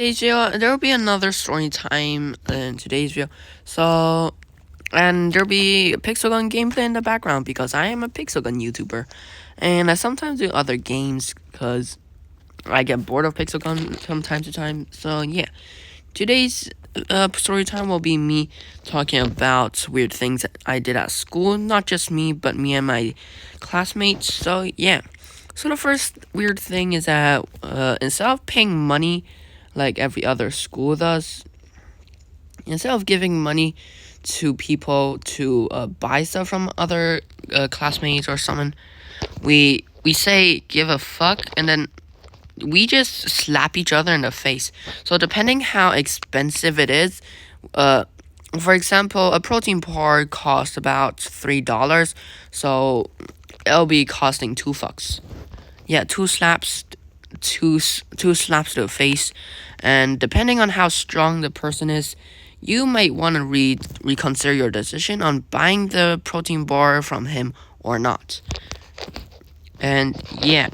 Today's video, there will be another story time in today's video. And there'll be Pixel Gun gameplay in the background because I am a Pixel Gun YouTuber. And I sometimes do other games because I get bored of Pixel Gun from time to time. So, yeah. Today's story time will be me talking about weird things that I did at school. Not just me, but me and my classmates. So, yeah. So, the first weird thing is that instead of paying money like every other school does, instead of giving money to people to buy stuff from other classmates or someone, we say give a fuck, and then we just slap each other in the face. So depending how expensive it is, for example, a protein bar costs about $3, so it'll be costing two fucks. Yeah, two slaps, two slaps to the face, and depending on how strong the person is, you might want to reconsider your decision on buying the protein bar from him or not. And yeah,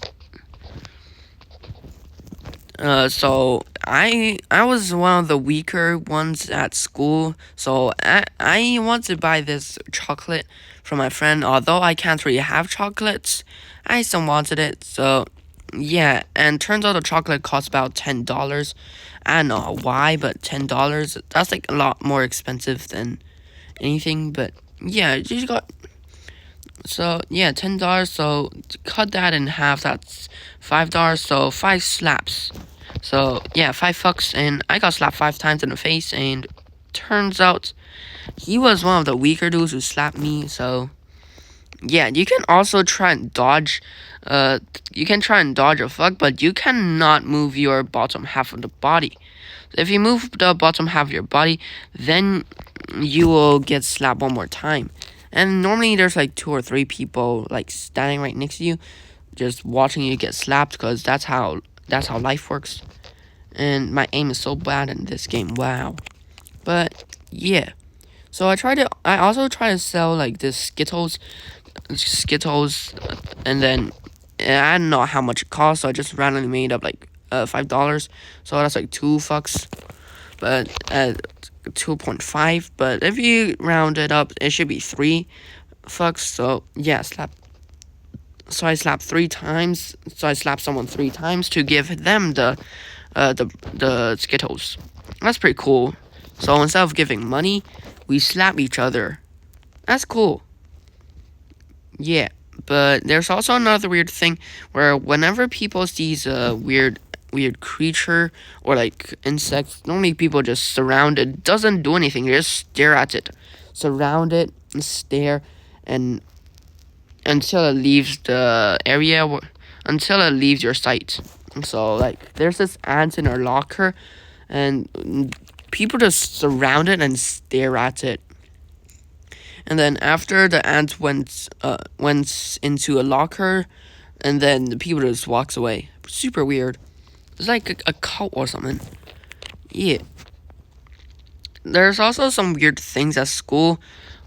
so I was one of the weaker ones at school, so I want to buy this chocolate from my friend. Although I can't really have chocolates, I still wanted it. So yeah, and turns out the chocolate costs about $10. I don't know why, but $10, that's like a lot more expensive than anything. But yeah, you just got, so yeah, $10. So cut that in half, that's $5. So 5 slaps. So yeah, 5 fucks, and I got slapped 5 times in the face. And turns out he was one of the weaker dudes who slapped me. So yeah, you can also try and dodge. You can try and dodge a fuck, but you cannot move your bottom half of the body. If you move the bottom half of your body, then you will get slapped one more time. And normally there's like 2 or 3 people like standing right next to you, just watching you get slapped, because that's how life works. And my aim is so bad in this game. Wow. But yeah. So I also try to sell like this Skittles, and then I don't know how much it costs, so I just randomly made up like $5. So that's like 2 fucks, but 2.5. But if you round it up, it should be 3 fucks. So yeah, So I slapped 3 times. So I slapped someone 3 times to give them the Skittles. That's pretty cool. So instead of giving money, we slap each other. That's cool. Yeah, but there's also another weird thing where whenever people sees a weird creature or like insects, normally people just surround it. Doesn't do anything. You just stare at it, surround it, and stare, and until it leaves the area, until it leaves your sight. So like, there's this ant in our locker, and people just surround it and stare at it. And then after the ant went into a locker, and then the people just walks away. Super weird. It's like a cult or something. Yeah. There's also some weird things at school,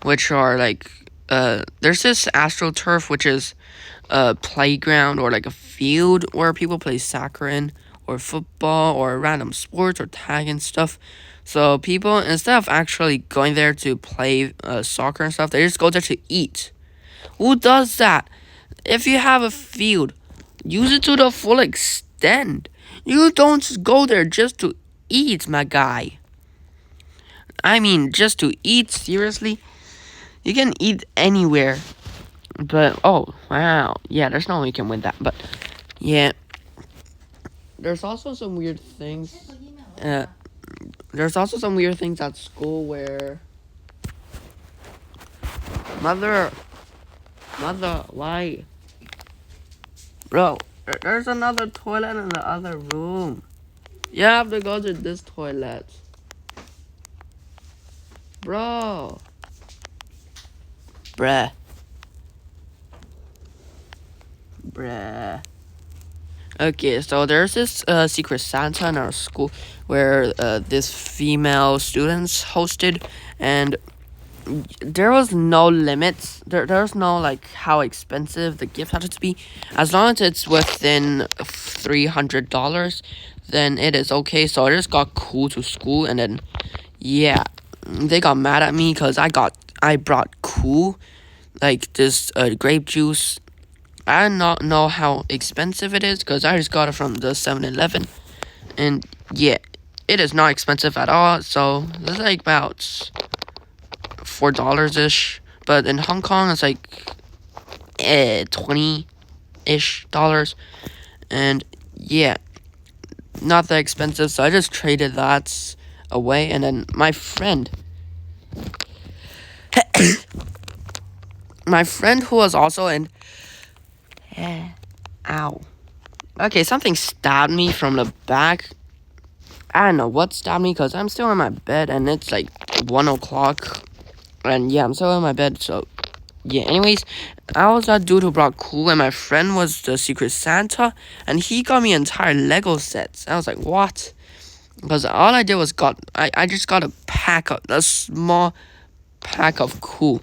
which are like, there's this AstroTurf, which is a playground or like a field where people play soccer in, or football, or random sports, or tag and stuff. So people, instead of actually going there to play soccer and stuff, they just go there to eat. Who does that? If you have a field, use it to the full extent. You don't go there just to eat, my guy. I mean, just to eat, seriously? You can eat anywhere. But, oh, wow. Yeah, there's no way you can win that. But, yeah. There's also some weird things. There's also some weird things at school where... Mother, why? Bro, there's another toilet in the other room. You have to go to this toilet. Bro. Bruh. Okay, so there's this Secret Santa in our school where this female students hosted, and there was no limits. There's no like how expensive the gift had to be. As long as it's within $300, then it is okay. So I just got cool to school, and then yeah, they got mad at me because I brought cool, like this grape juice. I do not know how expensive it is because I just got it from the 7-Eleven, and yeah, it is not expensive at all. So it's like about $4 ish, but in Hong Kong it's like 20-ish dollars, and yeah, not that expensive. So I just traded that away, and then my friend who was also in ow. Okay, something stabbed me from the back. I don't know what stabbed me because I'm still in my bed and it's like 1 o'clock. And yeah, I'm still in my bed, so yeah. Anyways, I was that dude who brought cool, and my friend was the Secret Santa, and he got me entire Lego sets. I was like, what? Because all I did was I just got a small pack of cool,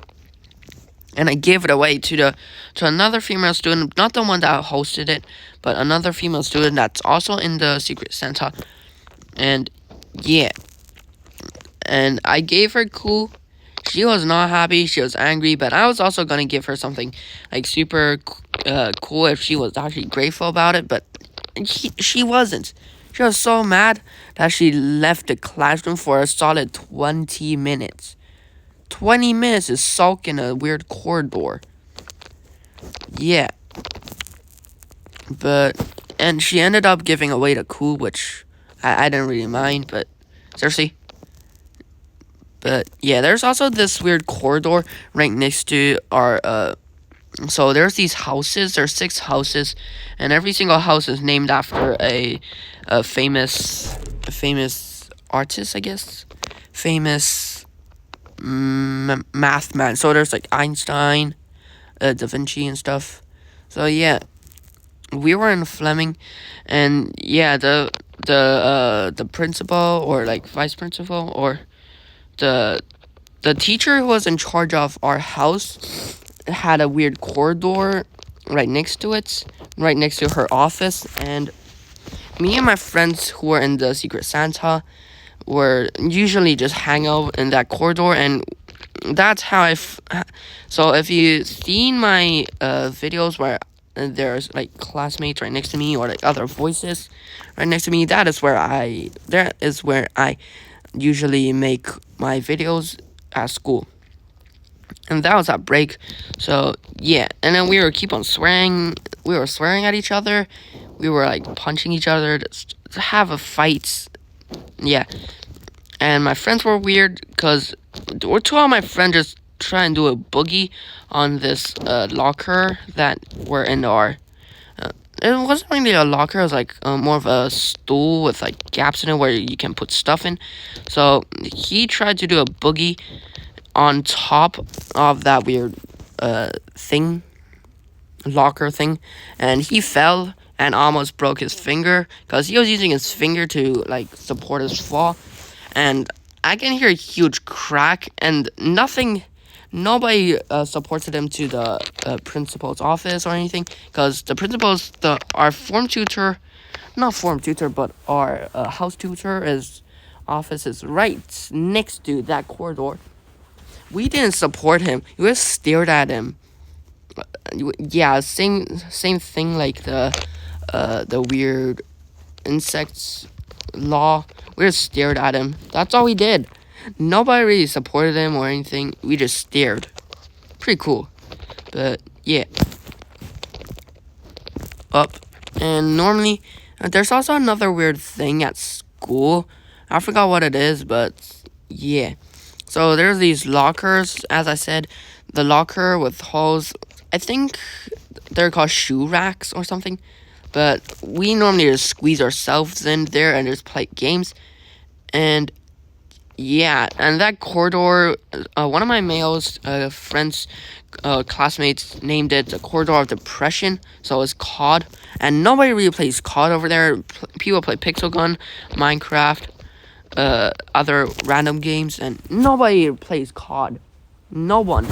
and I gave it away to another female student, not the one that hosted it, but another female student that's also in the Secret Santa, and yeah, and I gave her cool. She was not happy. She was angry, but I was also gonna give her something like super cool if she was actually grateful about it. But she wasn't. She was so mad that she left the classroom for a solid 20 minutes. 20 minutes to sulk in a weird corridor. Yeah. And she ended up giving away the cool, which I didn't really mind, but seriously. But yeah, there's also this weird corridor right next to our so there's these houses. There's 6 houses, and every single house is named after a famous artist, I guess. Famous math man. So there's like Einstein, Da Vinci, and stuff. So yeah, we were in Fleming, and yeah, the principal or like vice principal or the teacher who was in charge of our house had a weird corridor right next to it, right next to her office, and me and my friends who were in the Secret Santa were usually just hang out in that corridor, and that's how so if you've seen my videos where there's like classmates right next to me or like other voices right next to me, that is where I usually make my videos at school. And that was at break. So yeah, and then we were keep on swearing. We were swearing at each other. We were like punching each other to have a fight. Yeah, and my friends were weird because two of my friends just try and do a boogie on this locker that were in our. It wasn't really a locker. It was like more of a stool with like gaps in it where you can put stuff in. So he tried to do a boogie on top of that weird locker thing, and he fell and almost broke his finger because he was using his finger to like support his fall, and I can hear a huge crack, and nobody supported him to the principal's office or anything because the principal's our form tutor, not form tutor, but our house tutor office is right next to that corridor. We didn't support him. We just stared at him. Yeah, same thing like the weird insects law. We just stared at him. That's all we did. Nobody really supported him or anything. We just stared. Pretty cool. But yeah. Up. And normally there's also another weird thing at school. I forgot what it is, but yeah. So there's these lockers, as I said, the locker with holes. I think they're called shoe racks or something. But we normally just squeeze ourselves in there and just play games. And yeah, and that corridor, one of my male's friends, classmates named it the corridor of depression. So it's COD. And nobody really plays COD over there. People play Pixel Gun, Minecraft, other random games, and nobody plays COD. No one.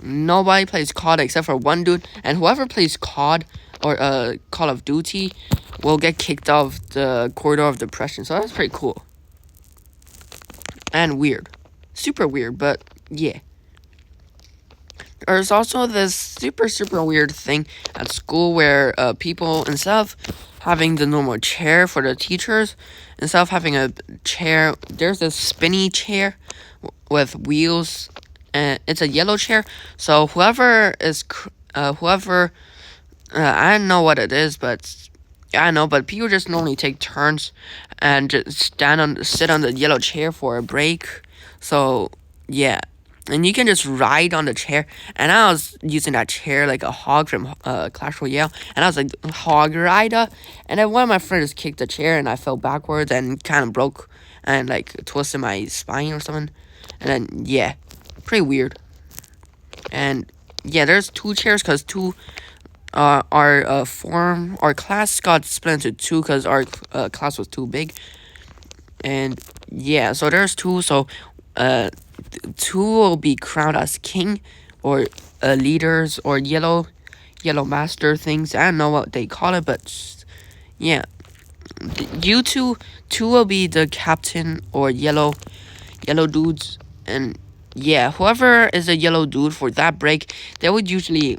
Nobody plays COD except for one dude, and whoever plays COD or Call of Duty will get kicked off the corridor of depression. So that's pretty cool. And weird. Super weird, but yeah. There's also this super weird thing at school where people, instead of having the normal chair for the teachers, instead of having a chair, there's this spinny chair with wheels, and it's a yellow chair. So whoever I don't know what it is, but I know, but people just normally take turns and just sit on the yellow chair for a break. So yeah, and you can just ride on the chair. And I was using that chair like a hog from Clash Royale, and I was like hog rider. And then one of my friends kicked the chair, and I fell backwards and kind of broke and like twisted my spine or something. And then yeah, pretty weird. And yeah, there's two chairs because our class got split into two because our class was too big. And yeah, so there's two. So two will be crowned as king or leaders or yellow master things. I don't know what they call it, but yeah, you two will be the captain or yellow dudes. And yeah, whoever is a yellow dude for that break, they would usually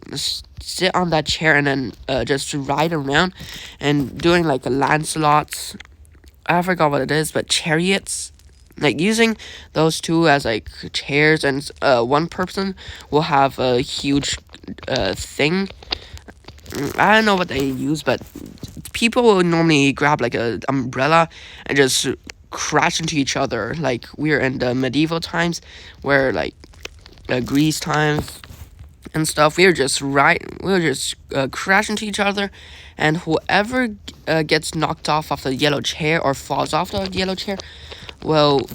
sit on that chair and then just ride around and doing like a Lancelot's, I forgot what it is, but chariots, like using those two as like chairs. And one person will have a huge thing. I don't know what they use, but people will normally grab like a umbrella and just crash into each other, like we're in the medieval times where like Greece times and stuff. We'll just crash into each other, and whoever gets knocked off the yellow chair or falls off the yellow chair will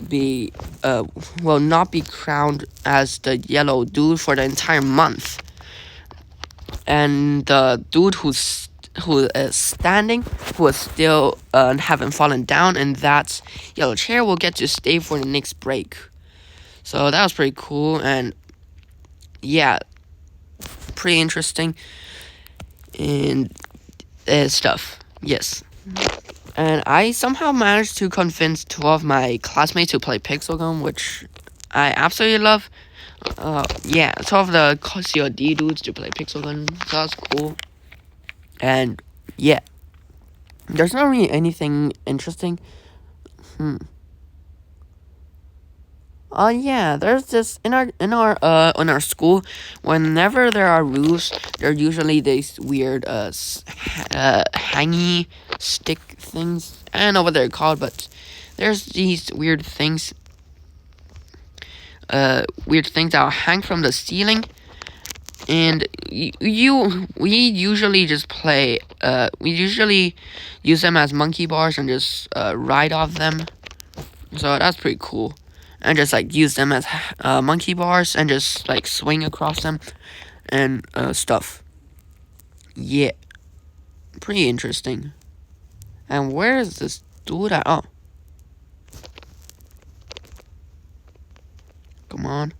not be crowned as the yellow dude for the entire month. And the dude who is standing, who is still haven't fallen down in that yellow chair, will get to stay for the next break. So that was pretty cool. And yeah, pretty interesting and stuff. Yes. And I somehow managed to convince two of my classmates to play Pixel Gun, which I absolutely love. Yeah, two of the COD dudes to play Pixel Gun. So that's cool. And yeah, there's not really anything interesting. Yeah, there's this in our school. Whenever there are roofs, there are usually these weird hangy stick things. I don't know what they're called, but there's these weird things that'll hang from the ceiling. And we usually just play. We usually use them as monkey bars and just ride off them. So that's pretty cool. And just like use them as monkey bars and just like swing across them and stuff. Yeah, pretty interesting. And where is this dude at? Oh, come on.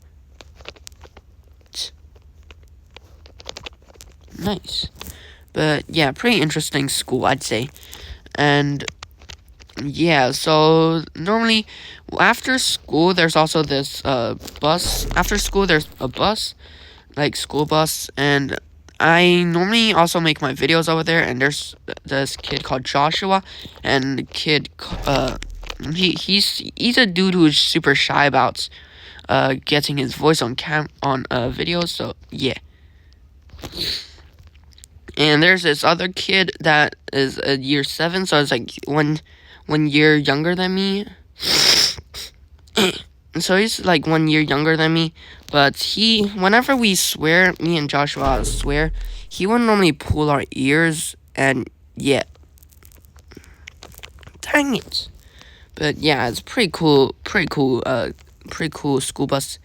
Nice. But yeah, pretty interesting school, I'd say. And yeah, so normally after school there's also this bus. After school there's a bus, like school bus, and I normally also make my videos over there. And there's this kid called Joshua, and the kid he's a dude who's super shy about getting his voice on videos. So yeah. And there's this other kid that is a year 7, so it's like one year younger than me. So he's like 1 year younger than me, but whenever we swear, me and Joshua swear, he would normally pull our ears, and yeah. Dang it. But yeah, it's pretty cool school bus.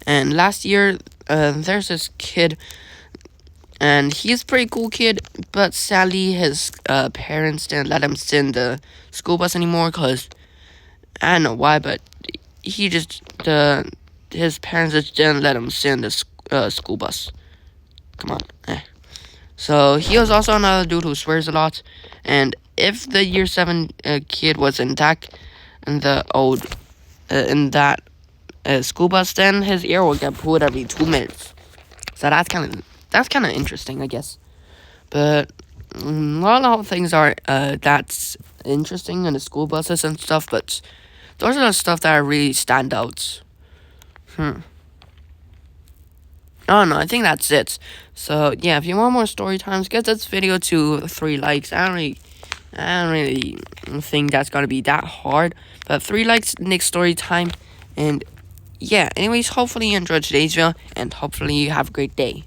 And last year, there's this kid, and he's a pretty cool kid, but sadly his parents didn't let him sit in the school bus anymore, because I don't know why, but his parents just didn't let him sit in the school bus. Come on. So he was also another dude who swears a lot, and if the year 7 kid was intact in the old in that school bus, then his ear will get pulled every 2 minutes. So that's kind of interesting, I guess. But not all things are that's interesting in the school buses and stuff. But those are the stuff that really stand out. Hmm. Oh no, I think that's it. So yeah, if you want more story times, get this video to 3 likes. I don't really think that's gonna be that hard. But 3 likes next story time, and yeah. Anyways, hopefully you enjoyed today's video, and hopefully you have a great day.